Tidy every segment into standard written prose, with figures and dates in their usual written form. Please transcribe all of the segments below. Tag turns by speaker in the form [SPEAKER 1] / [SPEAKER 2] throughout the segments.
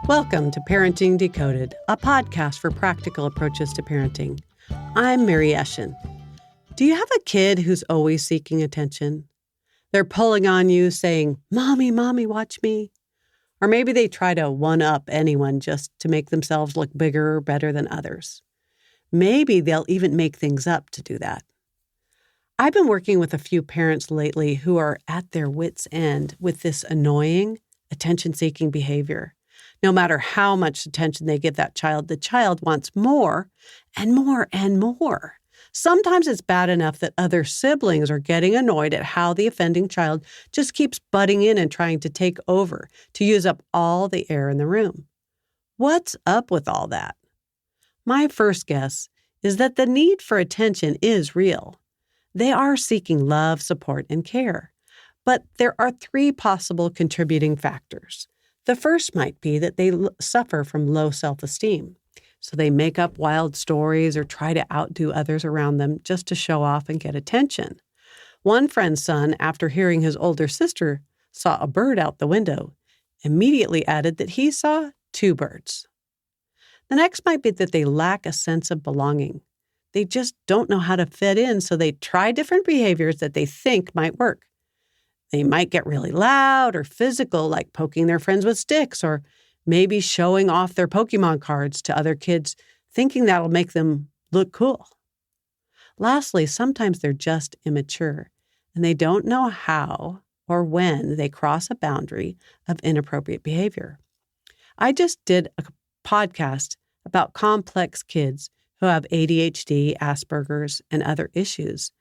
[SPEAKER 1] Welcome to Parenting Decoded, a podcast for practical approaches to parenting. I'm Mary Eschen. Do you have a kid who's always seeking attention? They're pulling on you saying, "Mommy, Mommy, watch me." Or maybe they try to one-up anyone just to make themselves look bigger or better than others. Maybe they'll even make things up to do that. I've been working with a few parents lately who are at their wits' end with this annoying, attention-seeking behavior. No matter how much attention they give that child, the child wants more and more and more. Sometimes it's bad enough that other siblings are getting annoyed at how the offending child just keeps butting in and trying to take over, to use up all the air in the room. What's up with all that? My first guess is that the need for attention is real. They are seeking love, support, and care. But there are three possible contributing factors. The first might be that they suffer from low self-esteem. So they make up wild stories or try to outdo others around them just to show off and get attention. One friend's son, after hearing his older sister saw a bird out the window, immediately added that he saw two birds. The next might be that they lack a sense of belonging. They just don't know how to fit in, so they try different behaviors that they think might work. They might get really loud or physical, like poking their friends with sticks, or maybe showing off their Pokemon cards to other kids, thinking that'll make them look cool. Lastly, sometimes they're just immature, and they don't know how or when they cross a boundary of inappropriate behavior. I just did a podcast about complex kids who have ADHD, Asperger's, and other issues,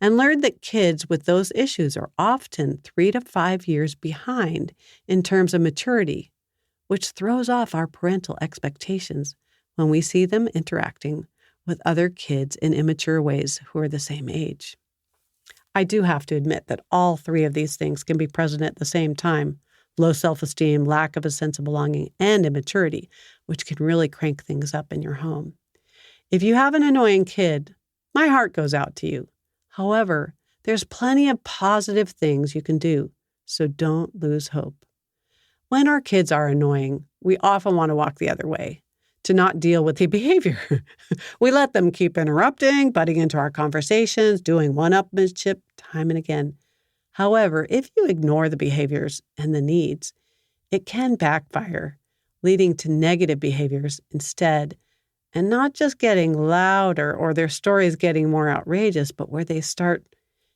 [SPEAKER 1] and learned that kids with those issues are often 3 to 5 years behind in terms of maturity, which throws off our parental expectations when we see them interacting with other kids in immature ways who are the same age. I do have to admit that all three of these things can be present at the same time: low self-esteem, lack of a sense of belonging, and immaturity, which can really crank things up in your home. If you have an annoying kid, my heart goes out to you. However, there's plenty of positive things you can do, so don't lose hope. When our kids are annoying, we often want to walk the other way, to not deal with the behavior. We let them keep interrupting, butting into our conversations, doing one-upmanship time and again. However, if you ignore the behaviors and the needs, it can backfire, leading to negative behaviors instead, and not just getting louder or their stories getting more outrageous, but where they start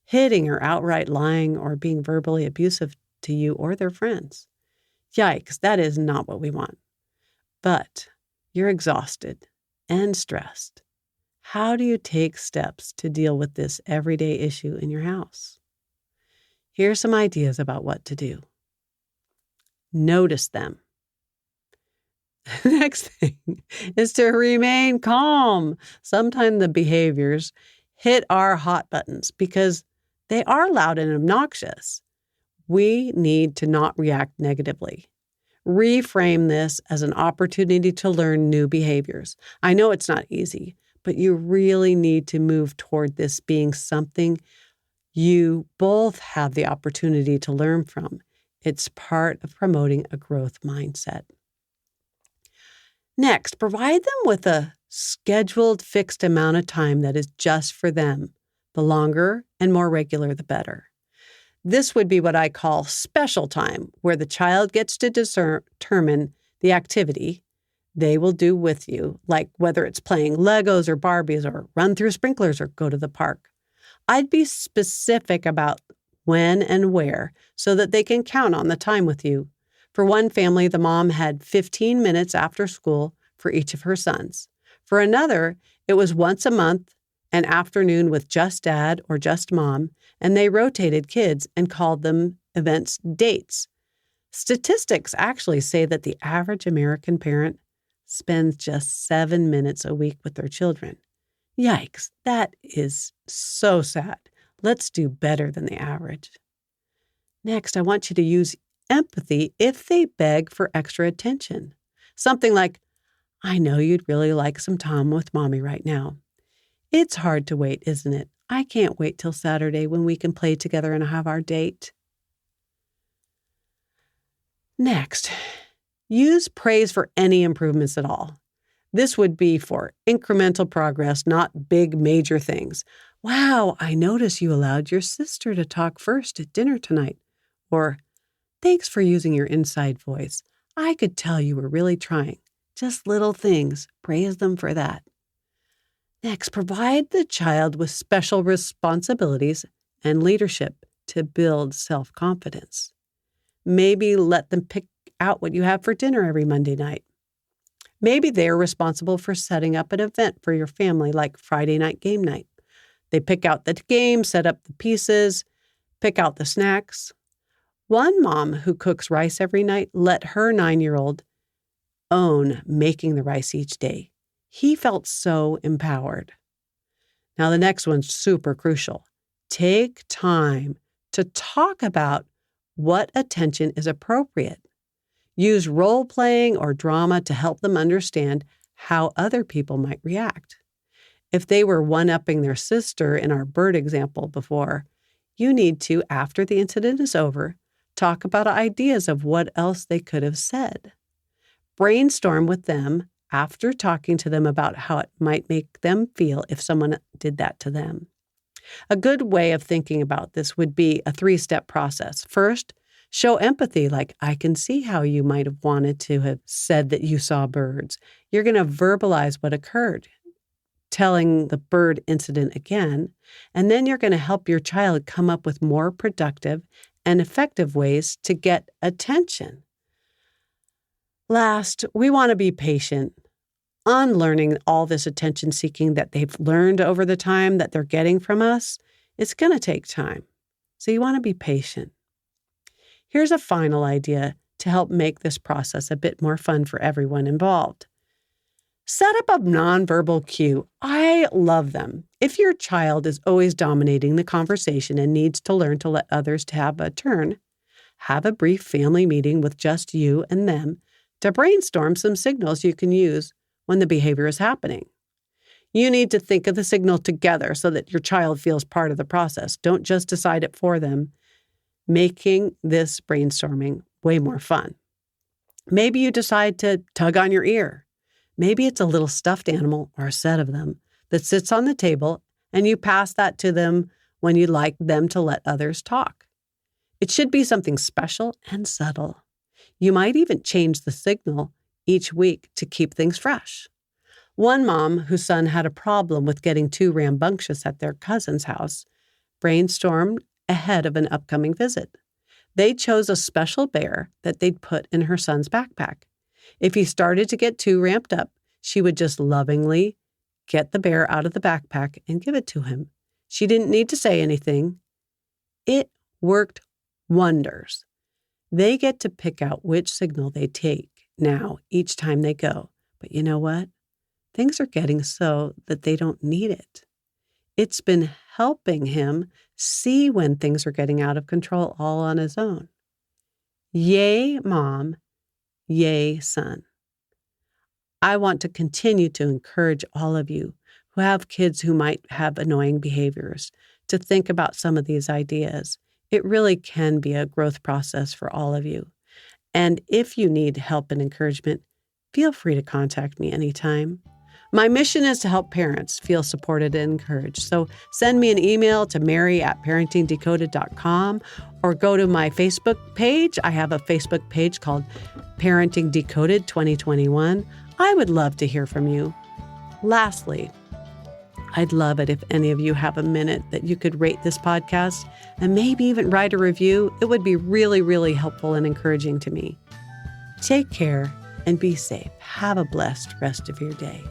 [SPEAKER 1] hitting or outright lying or being verbally abusive to you or their friends. Yikes, that is not what we want. But you're exhausted and stressed. How do you take steps to deal with this everyday issue in your house? Here's some ideas about what to do. Notice them. The next thing is to remain calm. Sometimes the behaviors hit our hot buttons because they are loud and obnoxious. We need to not react negatively. Reframe this as an opportunity to learn new behaviors. I know it's not easy, but you really need to move toward this being something you both have the opportunity to learn from. It's part of promoting a growth mindset. Next, provide them with a scheduled fixed amount of time that is just for them. The longer and more regular, the better. This would be what I call special time, where the child gets to determine the activity they will do with you, like whether it's playing Legos or Barbies or run through sprinklers or go to the park. I'd be specific about when and where so that they can count on the time with you. For one family, the mom had 15 minutes after school for each of her sons. For another, it was once a month, an afternoon with just dad or just mom, and they rotated kids and called them events dates. Statistics actually say that the average American parent spends just 7 minutes a week with their children. Yikes, that is so sad. Let's do better than the average. Next, I want you to use empathy if they beg for extra attention. Something like, "I know you'd really like some time with Mommy right now. It's hard to wait, isn't it? I can't wait till Saturday when we can play together and have our date." Next, Use praise for any improvements at all. This would be for incremental progress, not big major things. Wow, I notice you allowed your sister to talk first at dinner tonight. Or, thanks for using your inside voice. I could tell you were really trying. Just little things. Praise them for that. Next, provide the child with special responsibilities and leadership to build self-confidence. Maybe let them pick out what you have for dinner every Monday night. Maybe they're responsible for setting up an event for your family like Friday night game night. They pick out the game, set up the pieces, pick out the snacks. One mom who cooks rice every night let her 9-year-old own making the rice each day. He felt so empowered. Now the next one's super crucial. Take time to talk about what attention is appropriate. Use role-playing or drama to help them understand how other people might react. If they were one-upping their sister in our bird example before, you need to, after the incident is over, talk about ideas of what else they could have said. Brainstorm with them after talking to them about how it might make them feel if someone did that to them. A good way of thinking about this would be a 3-step process. First, show empathy, like, I can see how you might have wanted to have said that you saw birds. You're going to verbalize what occurred, telling the bird incident again, and then you're going to help your child come up with more productive and effective ways to get attention. Last, we want to be patient. Unlearning all this attention seeking that they've learned over the time that they're getting from us, it's going to take time. So you want to be patient. Here's a final idea to help make this process a bit more fun for everyone involved. Set up a nonverbal cue. I love them. If your child is always dominating the conversation and needs to learn to let others have a turn, have a brief family meeting with just you and them to brainstorm some signals you can use when the behavior is happening. You need to think of the signal together so that your child feels part of the process. Don't just decide it for them, making this brainstorming way more fun. Maybe you decide to tug on your ear. Maybe it's a little stuffed animal or a set of them that sits on the table and you pass that to them when you'd like them to let others talk. It should be something special and subtle. You might even change the signal each week to keep things fresh. One mom whose son had a problem with getting too rambunctious at their cousin's house brainstormed ahead of an upcoming visit. They chose a special bear that they'd put in her son's backpack. If he started to get too ramped up, she would just lovingly get the bear out of the backpack and give it to him. She didn't need to say anything. It worked wonders. They get to pick out which signal they take now each time they go. But you know what? Things are getting so that they don't need it. It's been helping him see when things are getting out of control all on his own. Yay, mom. Yay, son. I want to continue to encourage all of you who have kids who might have annoying behaviors to think about some of these ideas. It really can be a growth process for all of you. And if you need help and encouragement, feel free to contact me anytime. My mission is to help parents feel supported and encouraged. So send me an email to mary@parentingdecoded.com or go to my Facebook page. I have a Facebook page called Parenting Decoded 2021. I would love to hear from you. Lastly, I'd love it if any of you have a minute that you could rate this podcast and maybe even write a review. It would be really, really helpful and encouraging to me. Take care and be safe. Have a blessed rest of your day.